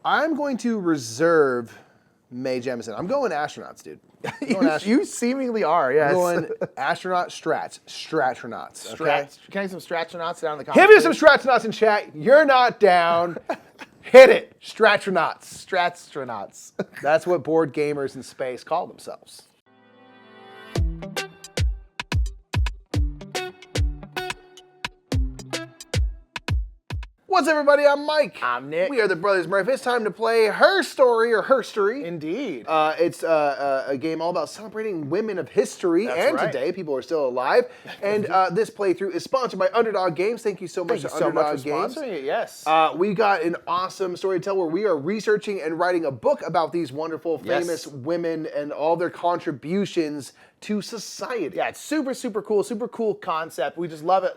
I'm going to reserve Mae Jemison. I'm going astronauts, dude. You seemingly are, yes. I'm going astronaut stratronauts. Okay? Can I get some stratronauts down in the comments? Hit me some stratronauts in chat. You're not down. Hit it. Stratronauts. Stratronauts. That's what board gamers in space call themselves. What's up, everybody? I'm Mike. I'm Nick. We are the Brothers Murphy. It's time to play HerStory or HerStory. Indeed. It's a game all about celebrating women of history. That's and right. Today, people are still alive. And this playthrough is sponsored by Underdog Games. Thank you so much to Underdog Games. Sponsoring it, yes. We got an awesome story to tell where we are researching and writing a book about these wonderful, famous women and all their contributions to society. Yeah, it's super cool concept. We just love it.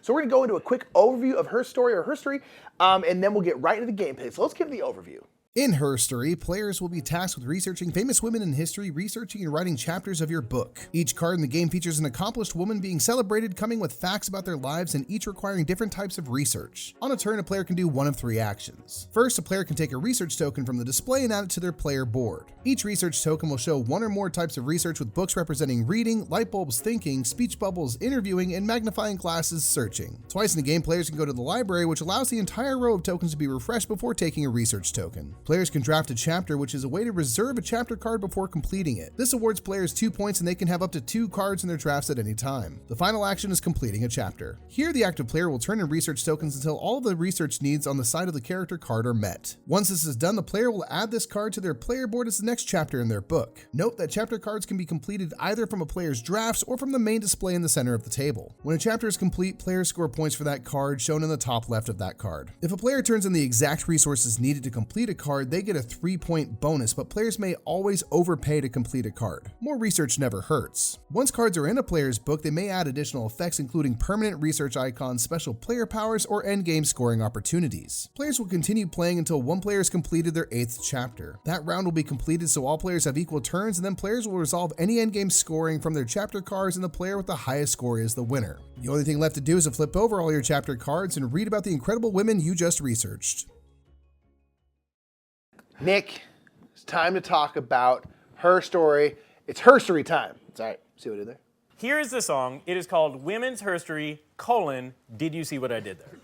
So we're gonna go into a quick overview of HerStory or HerStory, and then we'll get right into the gameplay. So let's give the overview. In HerStory, players will be tasked with researching famous women in history, researching and writing chapters of your book. Each card in the game features an accomplished woman being celebrated, coming with facts about their lives and each requiring different types of research. On a turn, a player can do one of three actions. First, a player can take a research token from the display and add it to their player board. Each research token will show one or more types of research, with books representing reading, light bulbs thinking, speech bubbles interviewing, and magnifying glasses searching. Twice in the game, players can go to the library, which allows the entire row of tokens to be refreshed before taking a research token. Players can draft a chapter, which is a way to reserve a chapter card before completing it. This awards players 2 points, and they can have up to 2 cards in their drafts at any time. The final action is completing a chapter. Here, the active player will turn in research tokens until all of the research needs on the side of the character card are met. Once this is done, the player will add this card to their player board as the next chapter in their book. Note that chapter cards can be completed either from a player's drafts or from the main display in the center of the table. When a chapter is complete, players score points for that card shown in the top left of that card. If a player turns in the exact resources needed to complete a card, they get a 3-point bonus, but players may always overpay to complete a card. More research never hurts. Once cards are in a player's book, they may add additional effects, including permanent research icons, special player powers, or endgame scoring opportunities. Players will continue playing until one player has completed their 8th chapter. That round will be completed so all players have equal turns, and then players will resolve any endgame scoring from their chapter cards, and the player with the highest score is the winner. The only thing left to do is to flip over all your chapter cards and read about the incredible women you just researched. Nick, it's time to talk about HerStory. It's HerStory time. That's right. See what I did there? Here is the song. It is called Women's HerStory, Did You See What I Did There?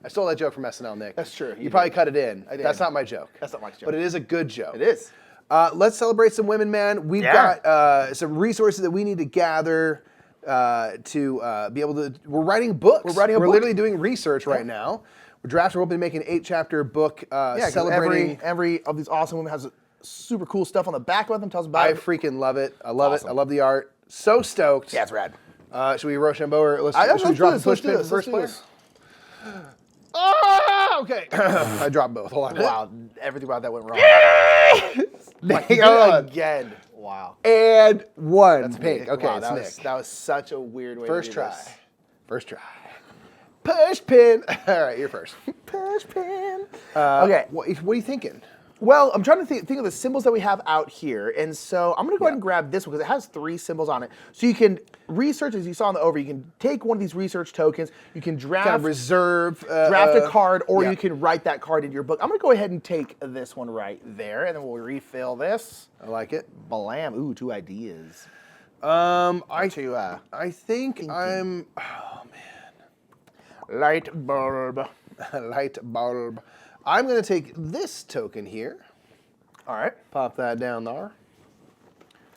I stole that joke from SNL, Nick. That's true. You probably cut it in. I did. That's not my joke. That's not Mike's joke. But it is a good joke. It is. Let's celebrate some women, man. We've got some resources that we need to gather to be able to. We're writing books. We're writing a book. Literally doing research right now. We're drafting. We're hoping to make an 8-chapter book celebrating. Every of these awesome women has super cool stuff on the back of them. Tells about I it. freaking love it. I love Awesome. it. I love the art. So stoked. Yeah, it's rad. Should we Rochambeau or should we drop the push pin first player? Ah, okay. I dropped both. Hold on. Wow, everything about that went wrong. Hang on. Again. Wow. And one. That's pink. Nick. Okay, Wow, it's Nick. that was such a weird way First to do try. this. First try. Push pin. All right, you're first. Push pin. Okay. What are you thinking? Well, I'm trying to think of the symbols that we have out here, and so I'm going to go ahead and grab this one because it has 3 symbols on it. So you can research, as you saw in the overview, you can take one of these research tokens, you can draft, Kind of reserve. draft a card, or yeah. you can write that card into your book. I'm going to go ahead and take this one right there, and then we'll refill this. I like it. Blam. Ooh, 2 ideas. I think thinking. I'm. Oh man. Light bulb. Light bulb. I'm going to take this token here. All right. Pop that down there.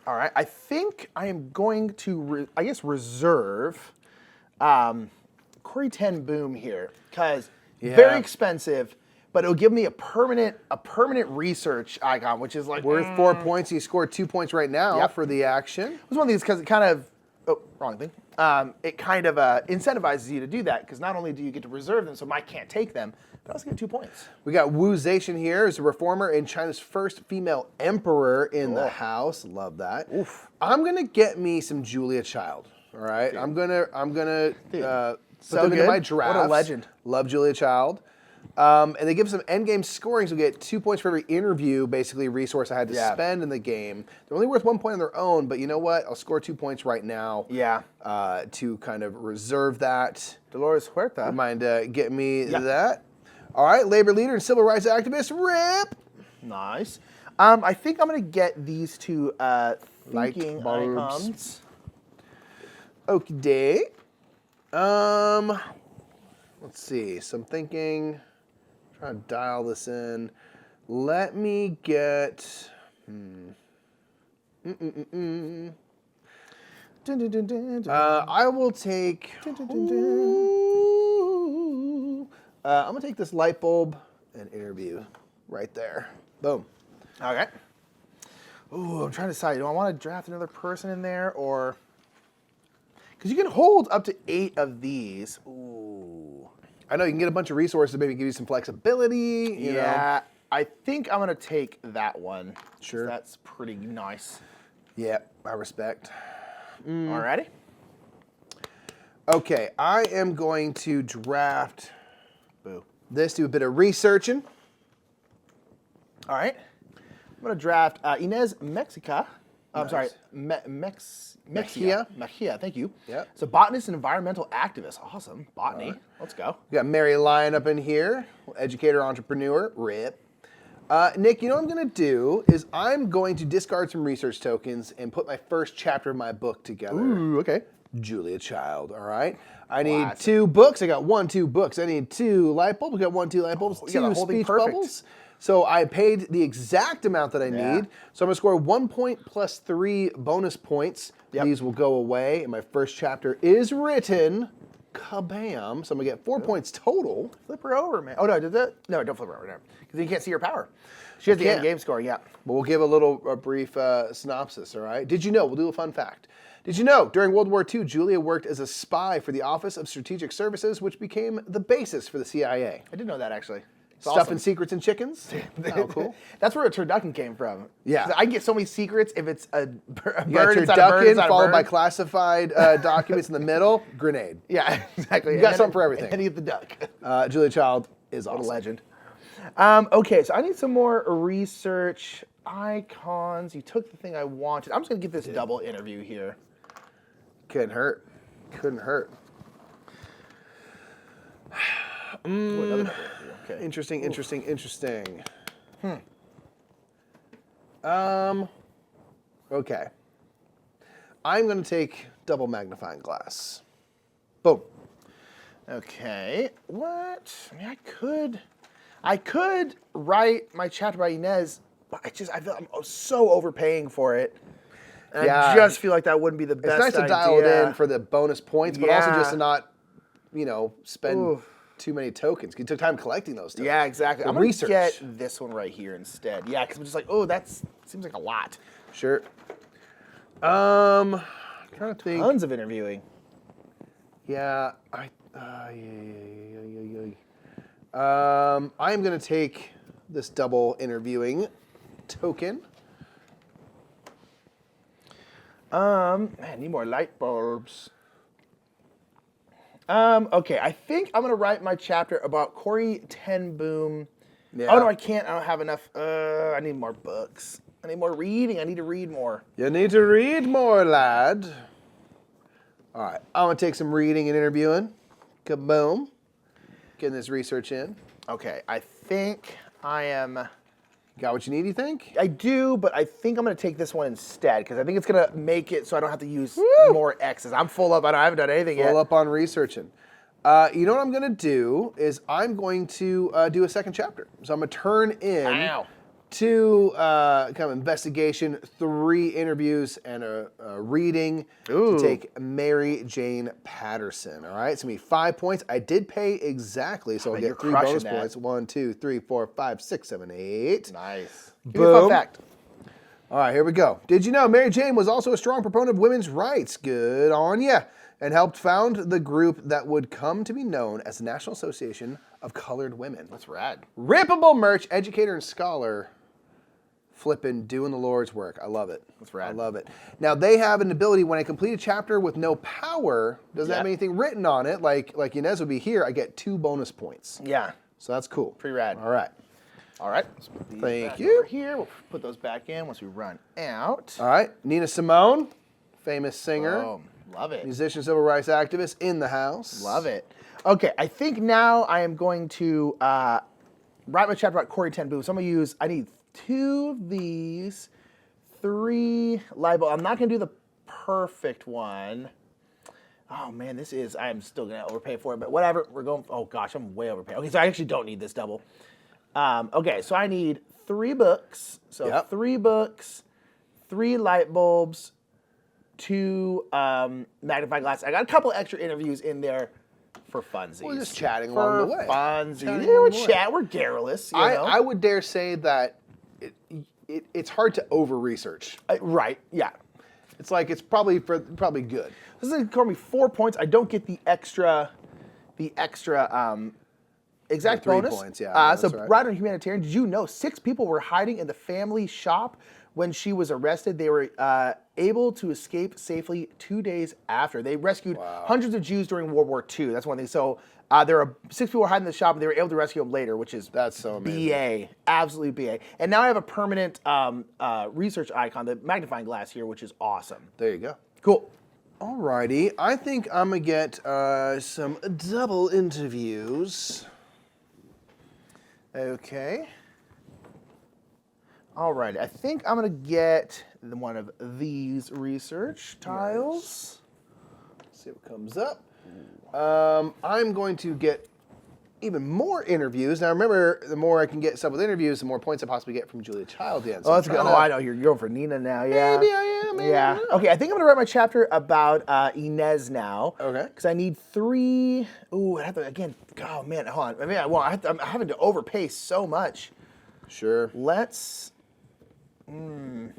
All right. I think I am going to, reserve Corey 10 Boom here because very expensive, but it'll give me a permanent research icon, which is like Worth 4 points. You scored 2 points right now for the action. It was one of these because it kind of, wrong thing. It kind of incentivizes you to do that because not only do you get to reserve them, so Mike can't take them, but I also get 2 points. We got Wu Zation here as a reformer and China's first female emperor in the house. Love that. Oof. I'm gonna get me some Julia Child. All right. Dude. I'm gonna put So them into good. my draft. What a legend. Love Julia Child. And they give some endgame scoring, so we get 2 points for every interview, basically, resource I had to spend in the game. They're only worth 1 point on their own, but you know what? I'll score 2 points right now to kind of reserve that. Dolores Huerta. Mind getting me that? All right, labor leader and civil rights activist, Rip. Nice. I think I'm going to get these two thinking bulbs. icons. Okie day. Let's see. So I'm thinking, trying to dial this in. Let me get. I will take. I'm gonna take this light bulb and interview right there. Boom. Okay. Ooh, I'm trying to decide. Do I want to draft another person in there or? Because you can hold up to 8 of these. Ooh. I know you can get a bunch of resources, maybe give you some flexibility. You know. I think I'm gonna take that one. Sure. That's pretty nice. Yeah, I respect. Alrighty. Okay, I am going to draft Boo. this, do a bit of researching. All right. I'm gonna draft Inez Mexica. I'm sorry, Mexia. Thank you. Yep. So botanist and environmental activist. Awesome. Botany. Let's go. We got Mary Lyon up in here, educator, entrepreneur, Rip. Nick, you know what I'm going to do is I'm going to discard some research tokens and put my first chapter of my book together. Ooh, okay. Julia Child, all right? I need Classic. 2 books. I got 2 books. I need 2 light bulbs. I got 2 light bulbs, you got 2 the whole thing speech perfect. bubbles. So I paid the exact amount that I Yeah. need. So I'm going to score 1 point plus 3 bonus points. Yep. These will go away, and my first chapter is written. Kabam. So I'm going to get 4 points total. Flip her over, man. Oh, no, did that? No, don't flip her over. Because you can't see her power. She has the can't. end game scoring, yeah. But we'll give a brief synopsis, all right? Did you know? We'll do a fun fact. Did you know during World War II, Julia worked as a spy for the Office of Strategic Services, which became the basis for the CIA? I did know that, actually. It's Stuffing awesome. secrets and chickens? Oh, cool. That's where a turducken came from. Yeah. 'Cause I can get so many secrets if it's a bird You got your inside a bird ducking inside a followed bird. by classified documents in the middle, grenade. Yeah, exactly. You got something for everything. And then you get the duck. Julia Child is What awesome. a legend. Okay, so I need some more research icons. You took the thing I wanted. I'm just going to get this double interview here. Couldn't hurt. Couldn't hurt. Ooh, another double interview. Okay. Interesting. Okay. I'm going to take double magnifying glass. Boom. Okay. What? I mean, I could write my chapter by Inez, but I feel I'm so overpaying for it. And Yeah. I just feel like that wouldn't be the best It's nice to idea. dial it in for the bonus points, but also Yeah. just to not, spend Oof. too many tokens. You took time collecting those tokens. Yeah, exactly. The I'm going to research. get this one right here instead. Yeah, because I'm just like, oh, that seems like a lot. Sure. Trying to think. Tons of interviewing. Yeah, I'm going to take this double interviewing token. Man, need more light bulbs. Okay, I think I'm gonna write my chapter about Corey Ten Boom. Yeah. Oh no, I can't. I don't have enough. I need more books. I need more reading. I need to read more. You need to read more, lad. All right, I'm going to take some reading and interviewing. Kaboom. Getting this research in. Okay, I think I am. Got what you need, you think? I do, but I think I'm gonna take this one instead because I think it's gonna make it so I don't have to use more X's. I'm full up. I haven't done anything yet. Full up on researching. You know what I'm going to do is I'm going to do a second chapter. So I'm going to turn in Wow. 2 kind of investigation, 3 interviews, and a reading Ooh. to take Mary Jane Patterson. All right, it's going to be 5 points. I did pay exactly, so I'll you're get 3 crushing bonus that. points. 1, 2, 3, 4, 5, 6, 7, 8. Nice. Give me a fun Boom. fact. All right, here we go. Did you know Mary Jane was also a strong proponent of women's rights? Good on ya. And helped found the group that would come to be known as the National Association of Colored Women. That's rad. Rippable merch, educator and scholar, flipping, doing the Lord's work. I love it. That's rad. I love it. Now, they have an ability, when I complete a chapter with no power, doesn't have Yep. anything written on it, like Inez would be here, I get 2 bonus points. Yeah. So that's cool. Pretty rad. All right. All right. Let's put these Thank back you. over here. We'll put those back in once we run out. All right. Nina Simone, famous singer. Oh, love it. Musician, civil rights activist in the house. Love it. Okay, I think now I am going to write my chapter about Corey Ten Boom. So I'm going to I need 2 of these, 3 light bulbs. I'm not going to do the perfect one. Oh man, I am still going to overpay for it, but whatever. We're going, oh gosh, I'm way overpaying. Okay, so I actually don't need this double. Okay, so I need 3 books. So 3 books, 3 light bulbs, 2 magnifying glasses. I got a couple extra interviews in there for funsies. We're just chatting along the way. Funsies. We're garrulous. You know? I would dare say that it's hard to over-research. Right, yeah. It's like it's probably good. This is going to score me 4 points. I don't get the extra exact 3 bonus. points, yeah. So, right. Rider and Humanitarian, did you know 6 people were hiding in the family shop when she was arrested? They were able to escape safely 2 days after. They rescued hundreds of Jews during World War II. That's one thing. So there are 6 people were hiding in the shop, and they were able to rescue them later, which is that's so amazing. BA, absolutely BA. And now I have a permanent research icon, the magnifying glass here, which is awesome. There you go. Cool. Alrighty, I think I'm gonna get some double interviews. Okay. Alright, I think I'm gonna get one of these research tiles. Let's see what comes up. I'm going to get even more interviews. Now remember, the more I can get stuff with interviews, the more points I possibly get from Julia Child at the end. So let's go. Oh, I know, you're going for Nina now, yeah. Maybe I am, maybe yeah. I'm not. Okay, I think I'm gonna write my chapter about Inez now. Okay. Because I need 3. Ooh, I have to, again, oh man, hold on. I mean, I'm having to overpay so much. Sure. Let's. Well,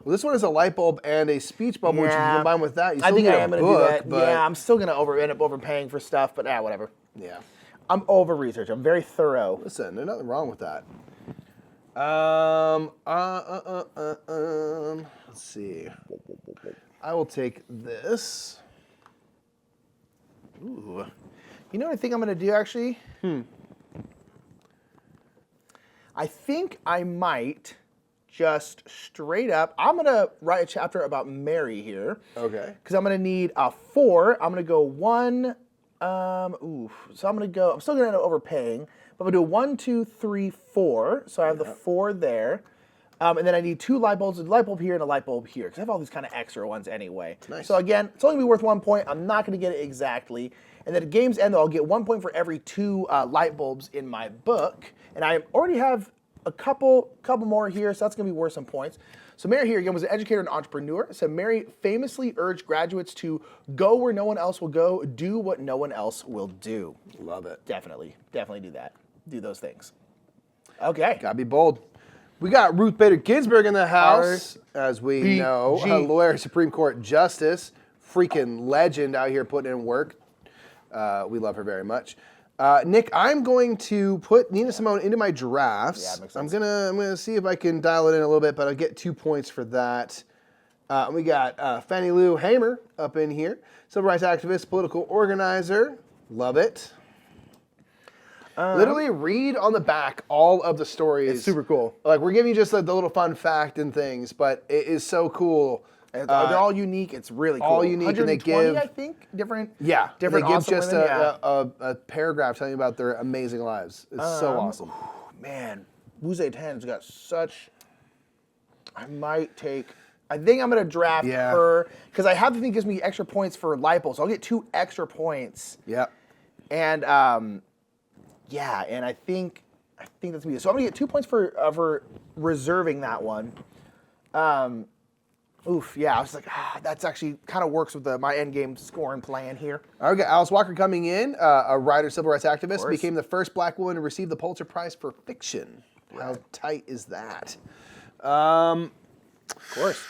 this one is a light bulb and a speech bubble, which you can combine with that. You still I think get I am a going to do book, that. but Yeah, I'm still going to end up overpaying for stuff, but whatever. yeah. I'm over research. I'm very thorough. Listen, there's nothing wrong with that. Let's see. I will take this. Ooh. You know what I think I'm going to do, actually? I think I might just straight up, I'm going to write a chapter about Mary here. Okay. Because I'm going to need 4. I'm going to go 1. So I'm going to go, I'm still going to end up overpaying, but I'm going to do 1, 2, 3, 4. So I have the 4 there. And then I need 2 light bulbs, a light bulb here and a light bulb here, because I have all these kind of extra ones anyway. Nice. So again, it's only going to be worth 1 point. I'm not going to get it exactly. And then at game's end, I'll get 1 point for every 2 light bulbs in my book. And I already have a couple more here, so that's going to be worth some points. So Mary here, again, was an educator and entrepreneur. So Mary famously urged graduates to go where no one else will go, do what no one else will do. Love it. Definitely do that. Do those things. Okay. Gotta be bold. We got Ruth Bader Ginsburg in the house, as we know, a lawyer, Supreme Court Justice, freaking legend out here putting in work. We love her very much. Nick, I'm going to put Nina Simone into my drafts. Yeah, makes sense. I'm gonna see if I can dial it in a little bit, but I'll get 2 points for that. We got Fannie Lou Hamer up in here, civil rights activist, political organizer. Love it. Literally read on the back all of the stories. It's super cool. Like, we're giving you just like the little fun fact and things, but it is so cool. They're all unique. It's really cool. All unique, and they give, I think, different. Yeah, different. They give awesome just women, a paragraph telling you about their amazing lives. It's so awesome. Man, Wu Zetian's got such. I think I'm gonna draft her because I have the thing that gives me extra points for light bulbs. So I'll get 2 extra points. Yep. And and I think that's me. So I'm gonna get 2 points for reserving that one. I was like, that's actually kind of works with my end game scoring plan here. All right, Alice Walker coming in, a writer, civil rights activist, became the first black woman to receive the Pulitzer Prize for fiction. How tight is that? Of course.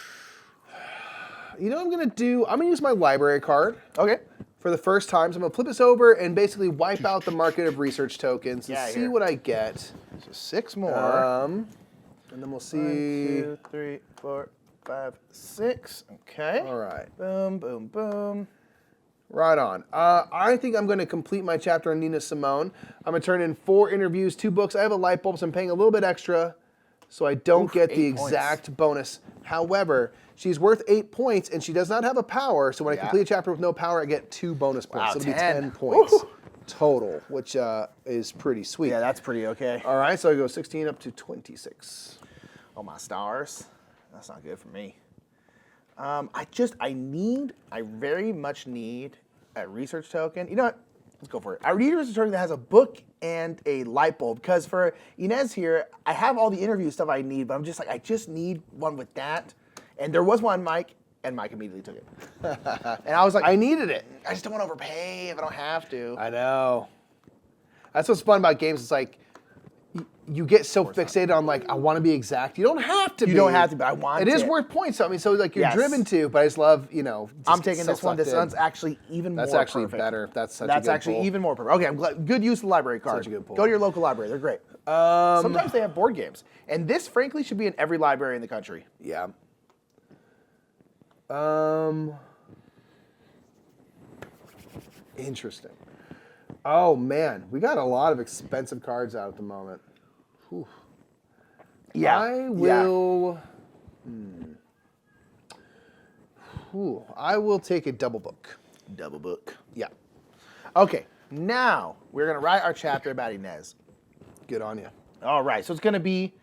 You know what I'm going to do? I'm going to use my library card. Okay. For the first time. So I'm going to flip this over and basically wipe out the market of research tokens and see what I get. So 6 more. And then we'll see. 1, 2, 3, 4, 5, 6. Okay. All right. Boom, boom, boom. Right on. I think I'm going to complete my chapter on Nina Simone. I'm going to turn in 4 interviews, 2 books. I have a light bulb, so I'm paying a little bit extra so I don't get the exact bonus. However, she's worth 8 points, and she does not have a power. So when I Yeah. complete a chapter with no power, I get 2 bonus points. Wow, so it'll be 10. 10 points Woo. total, which is pretty sweet. Yeah, that's pretty okay. All right, so I go 16 up to 26. Oh, my stars. That's not good for me. I very much need a research token. You know what? Let's go for it. I need a research token that has a book and a light bulb. Because for Inez here, I have all the interview stuff I need, but I'm just like, I just need one with that. And there was one, Mike, and Mike immediately took it. And I was like, I needed it. I just don't want to overpay if I don't have to. I know. That's what's fun about games. It's like you get so fixated on like I want to be exact. You don't have to. You don't have to, but I want it. It is it. worth points. I mean, so like you're Yes. driven to. But I just love I'm taking this one. This sucked in. one's actually even more That's actually perfect. better. That's such a good actually pull. even more perfect. Okay, I'm glad. Good use of the library card. Such a good pull. Go to your local library. They're great. Sometimes they have board games. And this, frankly, should be in every library in the country. Yeah. Interesting. Oh man, we got a lot of expensive cards out at the moment. Whew. Yeah. I will. I will take a double book. Double book. Yeah. Okay, now we're going to write our chapter about Inez. Good on you. All right, so it's going to be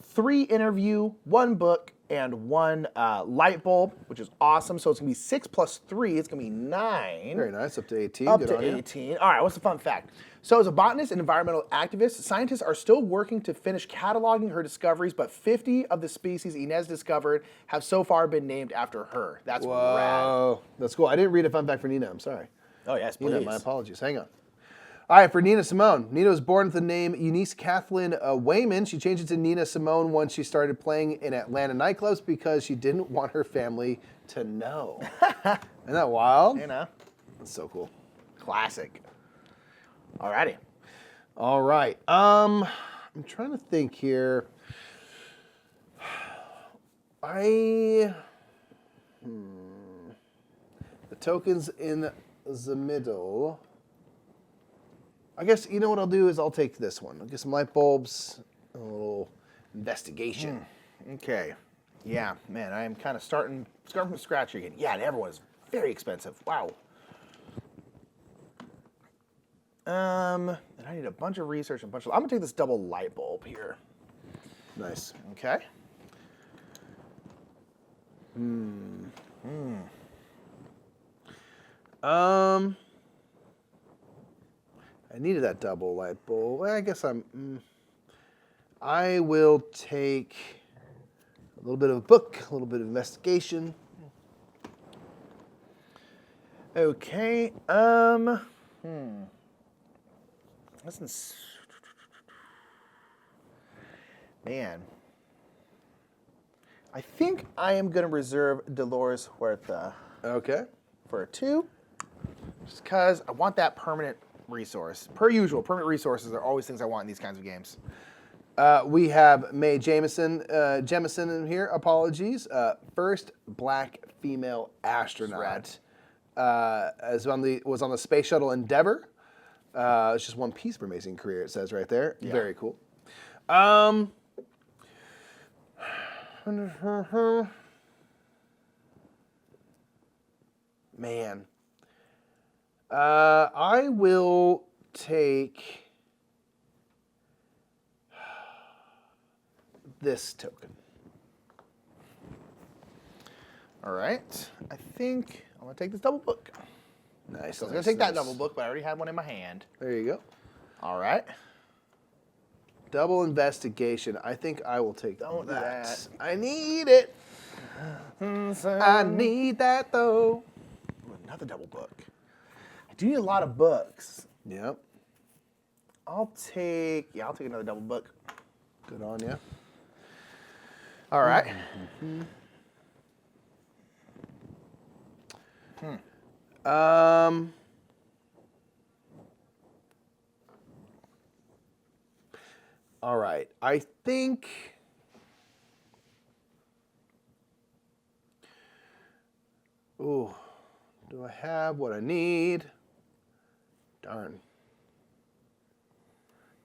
3 interview, 1 book, and 1 light bulb, which is awesome. So it's going to be 6 plus 3. It's going to be 9. Very nice. Up to 18. Up Good to on you. 18. All right, what's the fun fact? So as a botanist and environmental activist, scientists are still working to finish cataloging her discoveries, but 50 of the species Inez discovered have so far been named after her. That's rad. Whoa. That's cool. I didn't read a fun fact for Nina. I'm sorry. Oh, yes, please. Nina, my apologies. Hang on. All right, for Nina Simone. Nina was born with the name Eunice Kathleen Wayman. She changed it to Nina Simone once she started playing in Atlanta nightclubs because she didn't want her family to know. Isn't that wild? You know, That's so cool. classic. All righty. All right. I'm trying to think here. The tokens in the middle. I guess, you know what I'll do is I'll take this one. I'll get some light bulbs, a little investigation. Okay. Yeah, man, I am kind of starting from scratch again. Yeah, and everyone's very expensive. Wow. And I need a bunch of research and a bunch of. I'm gonna take this double light bulb here. Nice. Okay. I needed that double light bulb. Well, I guess I will take a little bit of a book, a little bit of investigation. Okay. Man. I think I am gonna reserve Dolores Huerta Okay. for a 2, just because I want that permanent resource. Per usual, permanent resources are always things I want in these kinds of games. We have Mae Jemison in here. Apologies. First black female astronaut. Was on the Space Shuttle Endeavour. It's just one piece of her amazing career. It says right there. Yeah. Very cool. Man. I will take this token. All right. I think I'm gonna take this double book. Nice. So I was gonna take that double book, but I already had one in my hand. There you go. All right. Double investigation. I think I will take Don't do that. that. I need it. I need that though. Ooh, another double book. I do need a lot of books. Yep. I'll take another double book. Good on you. All right. All right. I think. Ooh. Do I have what I need? Darn.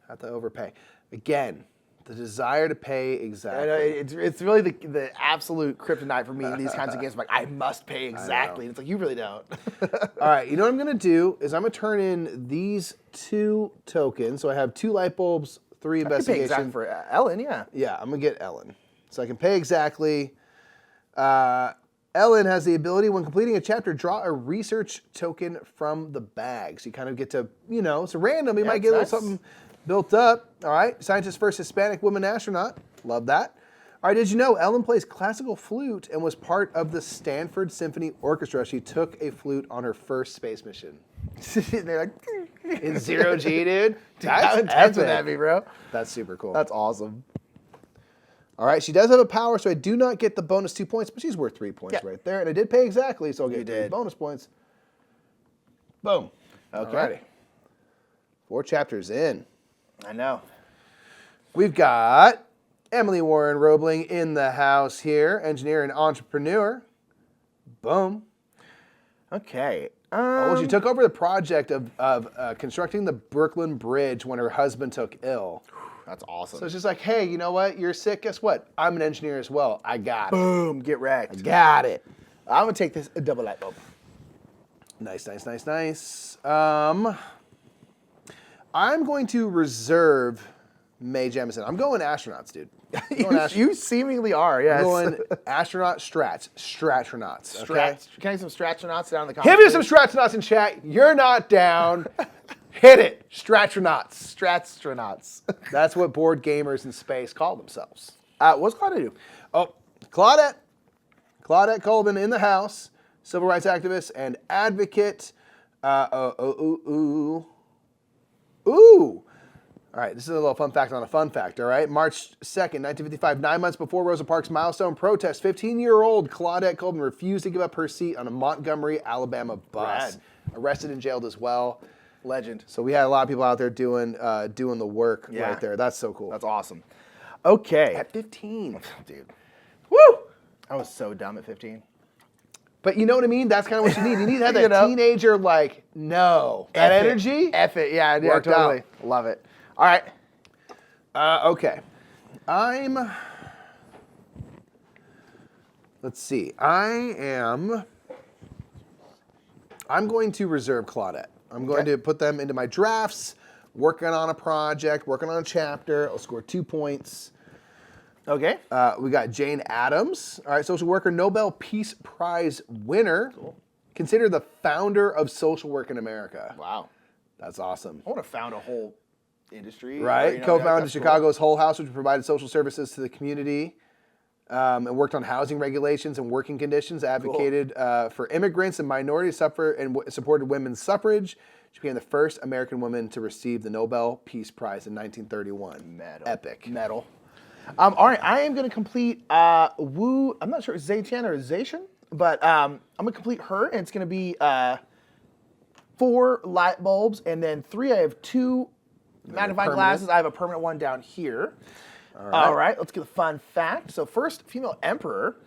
Have to overpay. Again, The desire to pay exactly. I know, it's really the absolute kryptonite for me in these kinds of games. I'm like, I must pay exactly. And it's like, you really don't. All right, you know what I'm going to do is I'm going to turn in these 2 tokens. So I have 2 light bulbs, 3 I can pay investigation. exactly for Ellen, yeah. Yeah, I'm going to get Ellen. So I can pay exactly. Ellen has the ability, when completing a chapter, draw a research token from the bag. So you kind of get to, it's random. You might get a little something built up. All right, scientist first Hispanic woman astronaut. Love that. All right, did you know Ellen plays classical flute and was part of the Stanford Symphony Orchestra? She took a flute on her first space mission. They're like, In 0G, dude. How intense would that be, bro? That's super cool. That's awesome. All right, she does have a power, so I do not get the bonus 2 points, but she's worth 3 points right there. And I did pay exactly, so I'll get 3 bonus points. Boom. Okay. Alrighty. 4 chapters in. I know. We've got Emily Warren Roebling in the house here, engineer and entrepreneur. Boom. Okay. She took over the project of constructing the Brooklyn Bridge when her husband took ill. That's awesome. So it's just like, hey, you know what? You're sick. Guess what? I'm an engineer as well. I got it. Boom. Get wrecked. I got it. I'm going to take this a double light bulb. Nice, nice, nice, nice. I'm going to reserve Mae Jemison. I'm going astronauts, dude. You seemingly are, yes. I'm going astronaut stratronauts. Okay? Can I get some stratronauts down in the comments? Hit me some stratronauts in chat. You're not down. Hit it. Stratronauts. Stratronauts. That's what board gamers in space call themselves. What's Claudia do? Oh, Claudette. Claudette Colvin in the house. Civil rights activist and advocate. Ooh. All right, this is a little fun fact on a fun fact, all right? March 2nd, 1955, 9 months before Rosa Parks' milestone protest, 15-year-old Claudette Colvin refused to give up her seat on a Montgomery, Alabama bus. Rad. Arrested and jailed as well. Legend. So we had a lot of people out there doing the work right there. That's so cool. That's awesome. Okay. At 15. Dude. Woo! I was so dumb at 15. But you know what I mean? That's kind of what you need. You need to have that teenager, like, no. That energy? F it. Yeah, Worked totally. out. Love it. All right. Okay. Let's see. I'm going to reserve Claudette. I'm going to put them into my drafts, working on a project, working on a chapter. I'll score 2 points. Okay. We got Jane Addams. All right, social worker, Nobel Peace Prize winner. Cool. Considered the founder of social work in America. Wow. That's awesome. I want to found a whole industry. Right. Co-founded Chicago's Whole House, which provided social services to the community. And worked on housing regulations and working conditions, advocated for immigrants and minorities, supported women's suffrage. She became the first American woman to receive the Nobel Peace Prize in 1931. Medal. Epic. Medal. All right, I am going to complete Wu. I'm not sure it's Zaytian or Zayshan, but I'm going to complete her, and it's going to be 4 light bulbs, and then 3. I have 2 magnifying glasses. I have a permanent one down here. All right, let's get the fun fact. So first, female emperor.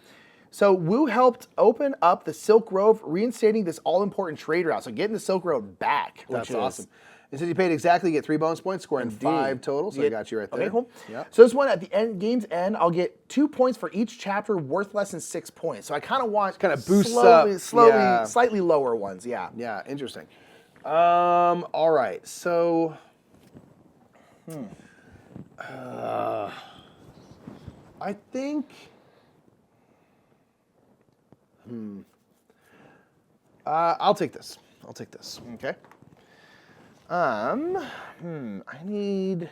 So Wu helped open up the Silk Road, reinstating this all-important trade route. So getting the Silk Road back. That's awesome. And since you paid exactly, you get 3 bonus points, scoring 5 total. So I got you right there. Okay, cool. Yep. So this one, at the end, game's end, I'll get 2 points for each chapter worth less than 6 points. So I kind of want boosts up. Slowly, slightly lower ones, yeah. Yeah, interesting. All right, so... I think... I'll take this. Okay. I need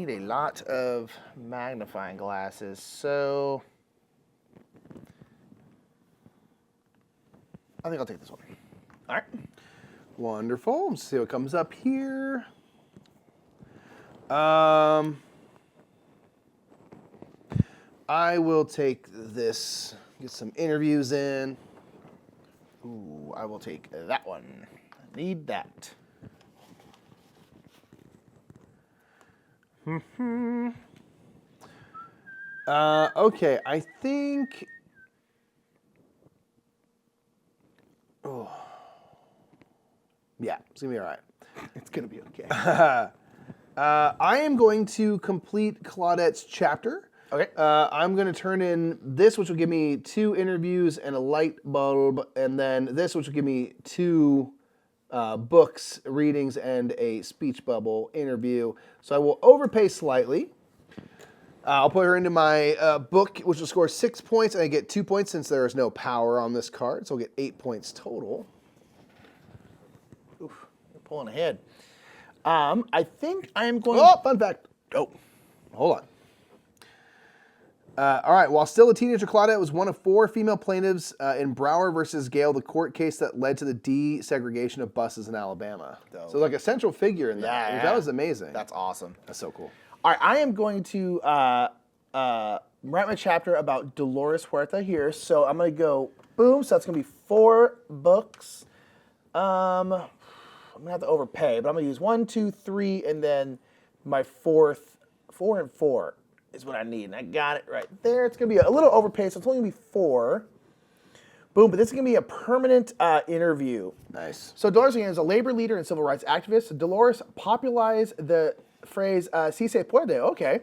a lot of magnifying glasses. So I think I'll take this one. All right. Wonderful. Let's see what comes up here. I will take this, get some interviews in. Ooh, I will take that one. I need that. Okay, I think... Yeah, it's going to be all right. It's going to be okay. I am going to complete Claudette's chapter. Okay. I'm going to turn in this, which will give me 2 interviews and a light bulb, and then this, which will give me 2 books, readings, and a speech bubble interview. So I will overpay slightly. I'll put her into my book, which will score 6 points, and I get 2 points since there is no power on this card, so I'll get 8 points total. Oof, you're pulling ahead. I think I am going... Oh, fun fact. Oh, hold on. All right, while still a teenager, Claudette was one of 4 female plaintiffs in Brower versus Gale, the court case that led to the desegregation of buses in Alabama. Dope. So like a central figure in that. Yeah. That was amazing. That's awesome. That's so cool. All right, I am going to write my chapter about Dolores Huerta here. So I'm going to go boom. So that's going to be 4 books. I'm going to have to overpay, but I'm going to use 1, 2, 3, and then my 4th. 4 and 4 is what I need. And I got it right there. It's going to be a little overpay, so it's only going to be 4. Boom, but this is going to be a permanent interview. Nice. So Dolores is a labor leader and civil rights activist. Dolores popularized the phrase "Si se puede," okay,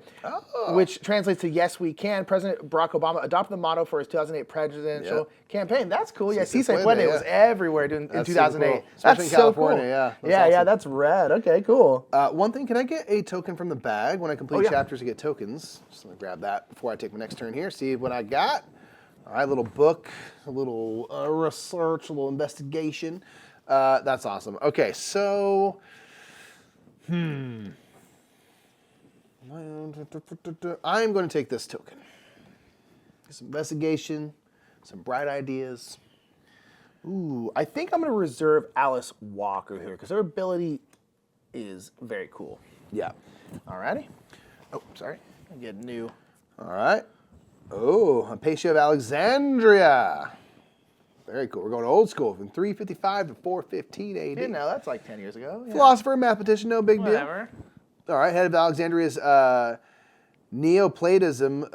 which translates to "Yes, we can." President Barack Obama adopted the motto for his 2008 presidential campaign. That's cool. Yeah, "Si se puede" was everywhere in 2008. Cool. Especially in California, cool. yeah. That's Yeah, awesome. that's rad. Okay, cool. One thing, can I get a token from the bag when I complete yeah. chapters? I get tokens. Just let me grab that before I take my next turn here. See what I got. All right, little book, a little research, a little investigation. That's awesome. Okay, so, I'm going to take this token. Some investigation, some bright ideas. Ooh, I think I'm going to reserve Alice Walker here because her ability is very cool. Yeah. Alrighty. Oh, sorry. I get new. All right. Oh, Hypatia of Alexandria. Very cool. We're going old school from 355 to 415 AD. You know, that's like 10 years ago. Yeah. Philosopher, mathematician, no big Whatever. deal. All right, head of Alexandria's Neoplatonism,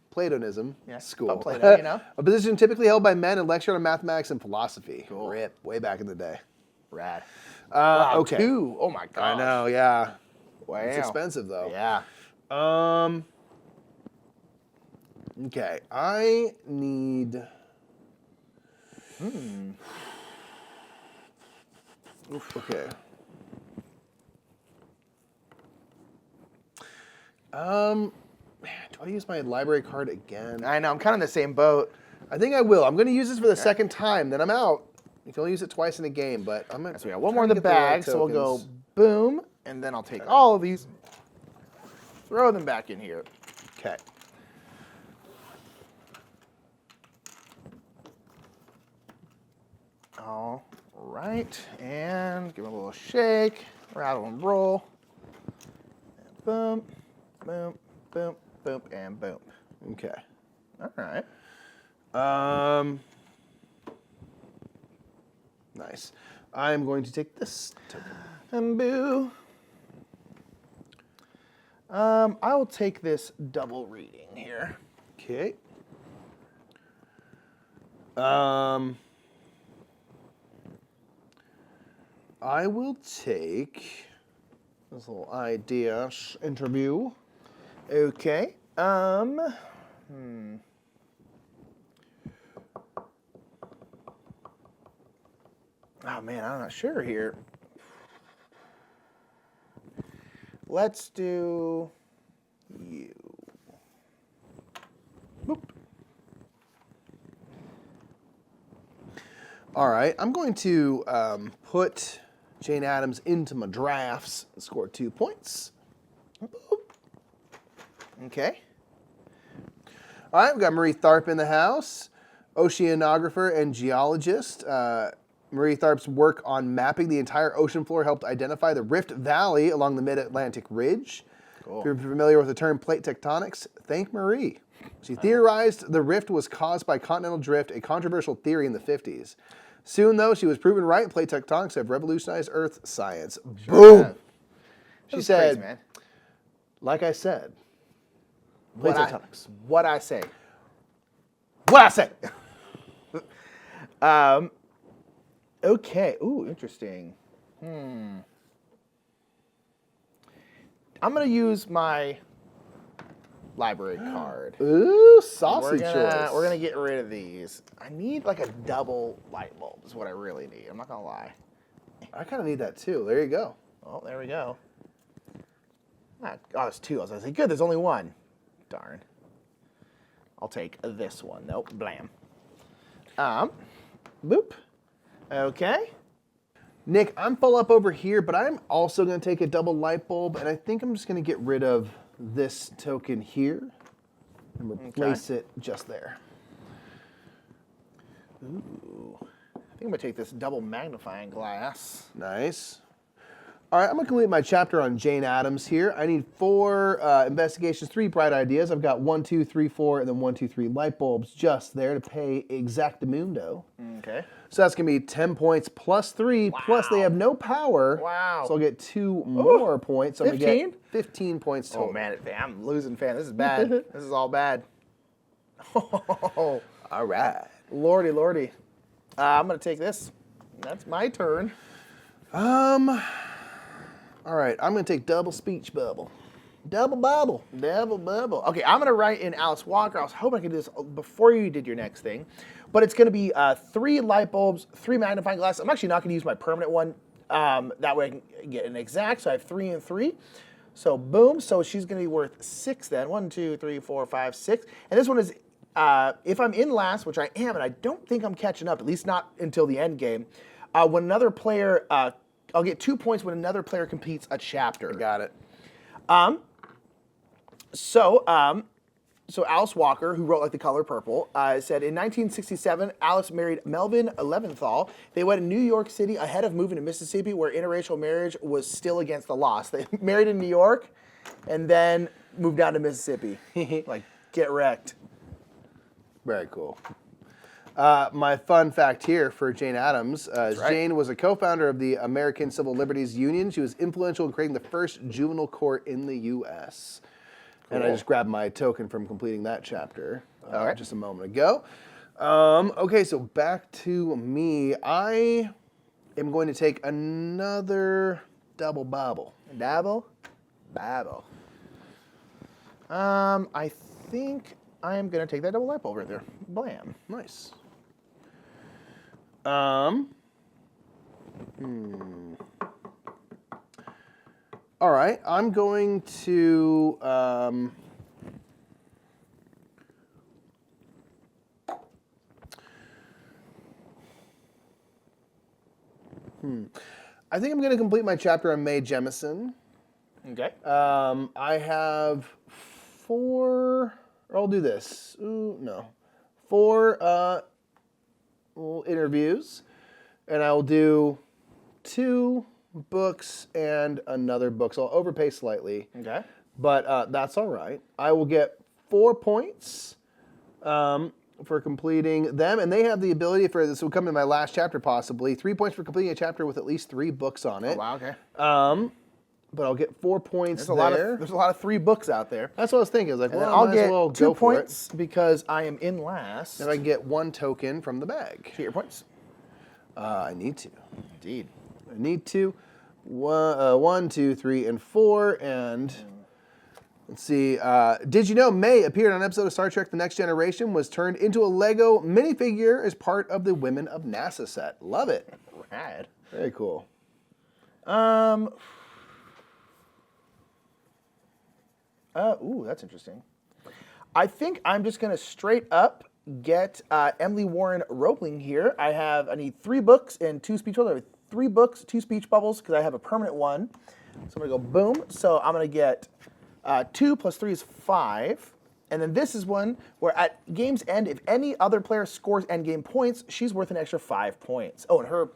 Platonism Yeah. school. Oh, Plato, you know. A position typically held by men and lectured on mathematics and philosophy. Cool. Rip, way back in the day. Rad. Okay. 2. Oh my god. I know, yeah. Wow. It's expensive though. Yeah. Okay, I need. Okay. Man, do I use my library card again? I know. I'm kind of in the same boat. I think I will. I'm going to use this for the second time. Then I'm out. You can only use it twice in a game, but I'm going to. So we got one more in the bag, so we'll go tokens. boom, and then I'll take all of these, throw them back in here. Okay. All right, and give it a little shake, rattle and roll. And boom, boom, boom, boom, and boom. Okay. All right. Nice. I'm going to take this token. And boo. I will take this double reading here. Okay. I will take this little idea interview. Okay. Oh man, I'm not sure here. Let's do you. Boop. All right, I'm going to put Jane Addams into my drafts and score 2 points. Okay. All right, we've got Marie Tharp in the house, oceanographer and geologist. Marie Tharp's work on mapping the entire ocean floor helped identify the Rift Valley along the Mid-Atlantic Ridge. Cool. If you're familiar with the term plate tectonics, thank Marie. She theorized the rift was caused by continental drift, a controversial theory in the 50s. Soon, though, she was proven right. Plate tectonics have revolutionized Earth science. Boom! have. She That's said, crazy, man. like I said, plate tectonics. What I say. What I say. Okay. Ooh, interesting. I'm going to use my library card. Ooh, saucy choice. We're going to get rid of these. I need like a double light bulb is what I really need. I'm not going to lie. I kind of need that too. There you go. Oh, there we go. Oh, there's two. I was going to say, good, there's only one. Darn. I'll take this one. Nope, blam. Boop. Okay. Nick, I'm full up over here, but I'm also going to take a double light bulb, and I think I'm just going to get rid of this token here and replace it just there. Ooh. I think I'm going to take this double magnifying glass. Nice. All right, I'm going to complete my chapter on Jane Addams here. I need 4 investigations, 3 bright ideas. I've got 1, 2, 3, 4, and then 1, 2, 3 light bulbs just there to pay exactamundo. Okay. So that's going to be 10 points plus 3, plus they have no power. Wow. So I'll get 2 more points. So I'm going to 15? get 15 points total. Oh, man, I'm losing, fan. This is bad. This is all bad. Oh, All right. lordy, lordy. I'm going to take this. That's my turn. All right, I'm going to take double speech bubble. Double bubble. Double bubble. Okay, I'm going to write in Alice Walker. I was hoping I could do this before you did your next thing. But it's going to be 3 light bulbs, 3 magnifying glasses. I'm actually not going to use my permanent one. That way I can get an exact. So I have 3 and 3. So boom. So she's going to be worth 6 then. 1, 2, 3, 4, 5, 6. And this one is, if I'm in last, which I am, and I don't think I'm catching up, at least not until the end game, when another player, I'll get 2 points when another player completes a chapter. Got it. So Alice Walker, who wrote like The Color Purple, said in 1967, Alice married Melvin Leventhal. They went to New York City ahead of moving to Mississippi, where interracial marriage was still against the law. So they married in New York, and then moved down to Mississippi. Like, get wrecked. Very cool. My fun fact here for Jane Addams is Jane was a co-founder of the American Civil Liberties Union. She was influential in creating the first juvenile court in the U.S. Cool. And I just grabbed my token from completing that chapter just a moment ago. Okay, so back to me. I am going to take another double bobble. Dabble? Babble. I think I am going to take that double light bulb right there. Blam. Nice. All right, I'm going to I think I'm going to complete my chapter on Mae Jemison. Okay. I have 4, or I'll do this. Ooh, no. 4 little interviews, and I'll do 2 books and another book. So I'll overpay slightly. Okay. But that's all right. I will get 4 points for completing them, and they have the ability for this will come in my last chapter possibly. 3 points for completing a chapter with at least 3 books on it. Oh, wow. Okay. But I'll get 4 points there. There's a lot of 3 books out there. That's what I was thinking. I was like, well, I'll might get as well 2 go for points because I am in last. it. And I can get 1 token from the bag. Get your points. I need to. Indeed. I need to. 1, 2, 3, and 4. And let's see. Did you know May appeared on an episode of Star Trek The Next Generation, was turned into a Lego minifigure as part of the Women of NASA set. Love it. Rad. Very cool. Ooh, that's interesting. I think I'm just going to straight up get Emily Warren Roebling here. I need 3 books and 2 speech bubbles. I have 3 books, 2 speech bubbles because I have a permanent one. So I'm going to go boom. So I'm going to get 2 plus 3 is 5. And then this is one where at game's end, if any other player scores end game points, she's worth an extra 5 points. Oh, and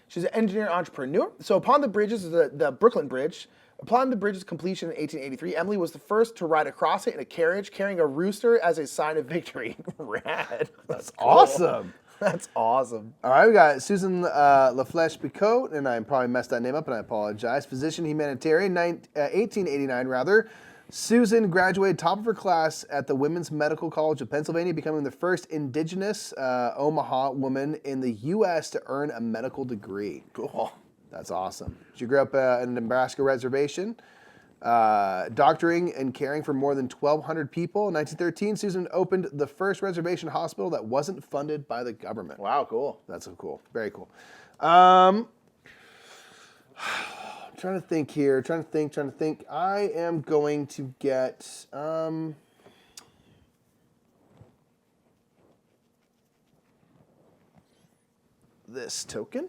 she's an engineer entrepreneur. So upon the bridges, the Brooklyn Bridge, upon the bridge's completion in 1883, Emily was the first to ride across it in a carriage carrying a rooster as a sign of victory. Rad. That's cool. Awesome. That's awesome. All right, we got Susan LaFlèche-Picotte, and I probably messed that name up, and I apologize. Physician, humanitarian, 1889 rather. Susan graduated top of her class at the Women's Medical College of Pennsylvania, becoming the first indigenous Omaha woman in the U.S. to earn a medical degree. Cool. That's awesome. She grew up in a Nebraska reservation, doctoring and caring for more than 1,200 people. In 1913, Susan opened the first reservation hospital that wasn't funded by the government. Wow, cool. That's so cool. Very cool. Trying to think here. Trying to think. I am going to get this token.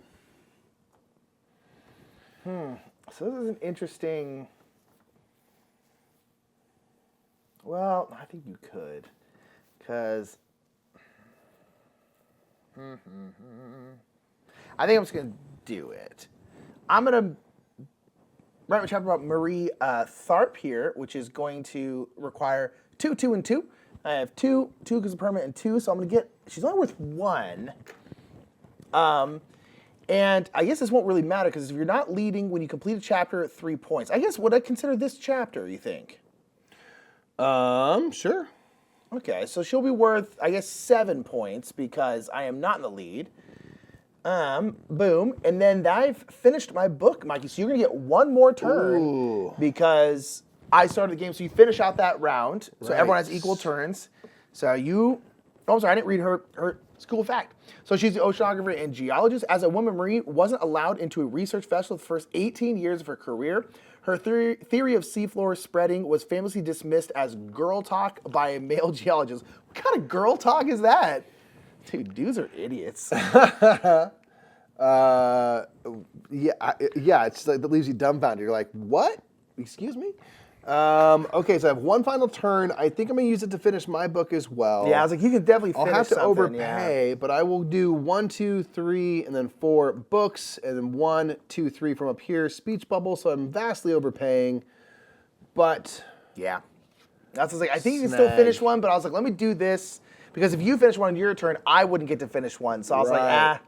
So this is an interesting. Well, I think you could, because I think I'm just gonna do it. I'm gonna write a chapter about Marie Tharp here, which is going to require 2, 2, and 2. I have 2 because of permanent, and 2, so I'm gonna get. She's only worth 1. And I guess this won't really matter because if you're not leading when you complete a chapter at 3 points, I guess would I consider this chapter? You think? Sure. Okay, so she'll be worth, I guess, 7 points because I am not in the lead. Boom. And then I've finished my book, Mikey. So you're going to get 1 more turn because I started the game. So you finish out that round. So everyone has equal turns. So you, oh, I'm sorry, I didn't read her school fact. So she's the oceanographer and geologist. As a woman, Marie wasn't allowed into a research vessel the first 18 years of her career. Her theory of seafloor spreading was famously dismissed as girl talk by a male geologist. What kind of girl talk is that? Dude, dudes are idiots. Yeah, it's like that leaves you dumbfounded. You're like, what? Excuse me? Okay, so I have 1 final turn. I think I'm gonna use it to finish my book as well. Yeah, I was like, you can definitely finish I'll have to something, overpay, but I will do 1, 2, 3, and then 4 books, and then 1, 2, 3 from up here, speech bubble. So I'm vastly overpaying, but yeah, that's what I was like. I think you can still finish one, but I was like, let me do this because if you finish one on your turn, I wouldn't get to finish one. So I was like,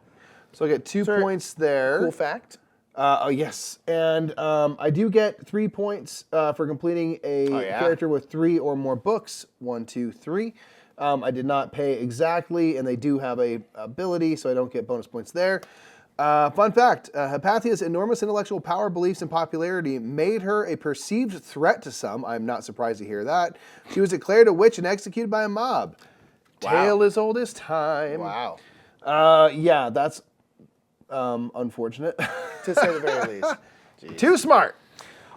So I get 2 points there. Cool fact. Oh yes, and I do get 3 points for completing a character with 3 or more books. 1, 2, 3. I did not pay exactly, and they do have a ability, so I don't get bonus points there. Fun fact: Hypathia's enormous intellectual power, beliefs, and popularity made her a perceived threat to some. I'm not surprised to hear that. She was declared a witch and executed by a mob. Wow. Tale as old as time. Wow. Yeah, that's unfortunate. To say the very least. Jeez. Too smart.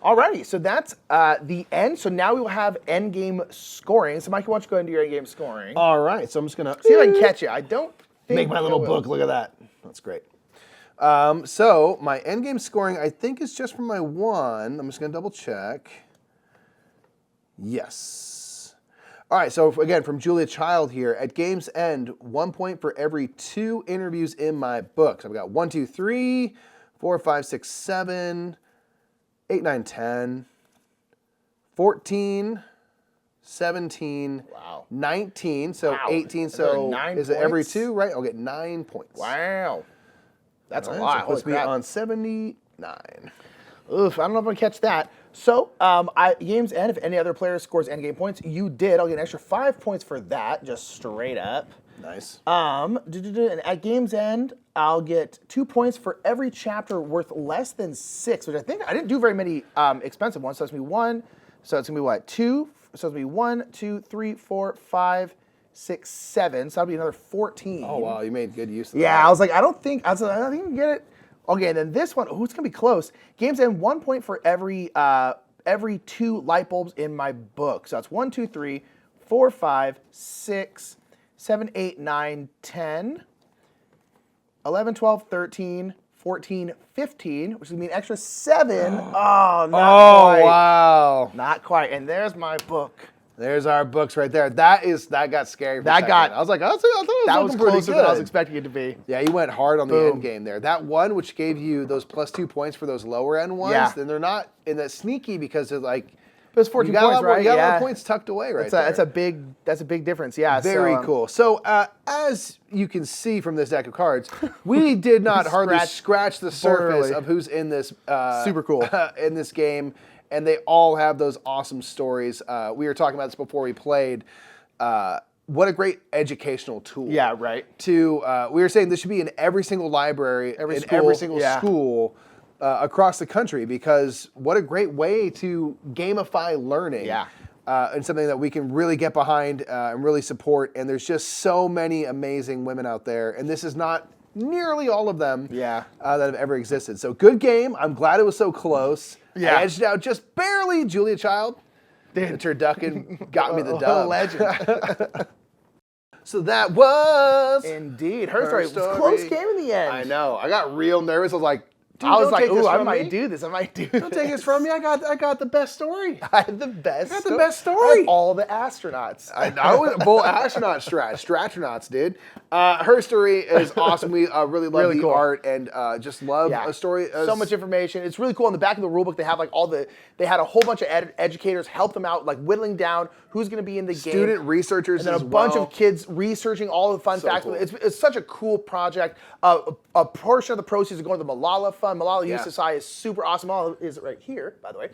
Alrighty, so that's the end. So now we will have end game scoring. So Mikey, why don't you go ahead and do your end game scoring? All right, so I'm just gonna see if I can catch it. I don't think make my little book. Look at that. That's great. So my end game scoring, I think, is just for my 1. I'm just gonna double check. Yes. All right, so again, from Julia Child here, at game's end, 1 point for every 2 interviews in my book. So I've got 1, 2, 3, 4, 5, 6, 7, 8, 9, 10, 14, 17, 19, so 18, so is it every 2, right? I'll get 9 points. Wow. That's a So lot. puts me on 79. Oof, I don't know if I'm gonna catch that. So, game's end, if any other player scores end game points, you did. I'll get an extra 5 points for that, just straight up. Nice. And at game's end, I'll get 2 points for every chapter worth less than 6, which I think I didn't do very many expensive ones. So it's gonna be 1. So it's gonna be what? 2. So it's gonna be 1, 2, 3, 4, 5, 6, 7. So that'll be another 14. Oh wow, you made good use of that. Yeah, I was like, I don't think you can get it. Okay, and then this one, it's gonna be close. Game's end, 1 point for every 2 light bulbs in my book. So that's 1, 2, 3, 4, 5, 6, 7, 8, 9, 10, 11, 12, 13, 14, 15, which is gonna be an extra 7. Oh, not quite. Wow. Not quite. And there's my book. There's our books right there. That got scary for a second. I was like, I thought it was closer than I was expecting it to be. Yeah, you went hard on the end game there. That one, which gave you those plus 2 points for those lower end ones, then they're not in that sneaky because it's like, but it's 14 points, right? You got a lot of points tucked away right there. That's a big difference. Yeah. Very cool. So as you can see from this deck of cards, we did not hardly scratch the surface of who's in this super cool in this game. and they all have those awesome stories. We were talking about this before we played. What a great educational tool. Yeah, right. We were saying this should be in every single library, every single school across the country, because what a great way to gamify learning. Yeah. And something that we can really get behind and really support. And there's just so many amazing women out there. And this is not nearly all of them that have ever existed. So good game. I'm glad it was so close. Yeah. I edged out just barely. Julia Child, the turducken, got me the dub. Legend. So that was... Indeed. HerStory. It was a close game in the end. I know. I got real nervous. I was like, dude, I was like, ooh, I might do this. I might do this. Don't take this from me. I got the best story. I had the best. I had the best story. All the astronauts. I was full astronaut stratronauts, dude. Her story is awesome. We really love the art and just love a story. So much information. It's really cool. On the back of the rulebook, they have like they had a whole bunch of educators help them out, like whittling down who's going to be in the game. Student researchers, and then a bunch of kids researching all the fun facts. Cool. It's such a cool project. A portion of the proceeds are going to the Malala Fund. Malala Youth Society is super awesome. Malala is right here, by the way.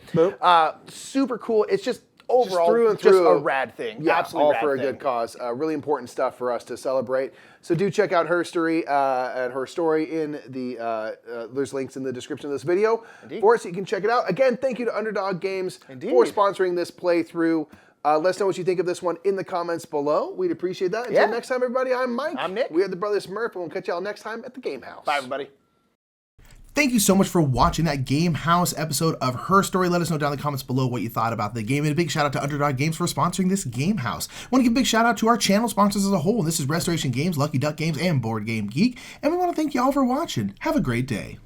Super cool. It's just overall just a rad thing. Yeah, absolutely all rad for a thing. good cause. Really important stuff for us to celebrate. So do check out HerStory at HerStory in the there's links in the description of this video for us. So you can check it out. Again, thank you to Underdog Games for sponsoring this playthrough. Let us know what you think of this one in the comments below. We'd appreciate that. Until next time, everybody, I'm Mike. I'm Nick. We are the Brothers Smurf, and we'll catch y'all next time at the Game House. Bye, everybody. Thank you so much for watching that Game House episode of HerStory. Let us know down in the comments below what you thought about the game. And a big shout out to Underdog Games for sponsoring this Game House. I want to give a big shout out to our channel sponsors as a whole. And this is Restoration Games, Lucky Duck Games, and Board Game Geek. And we want to thank you all for watching. Have a great day.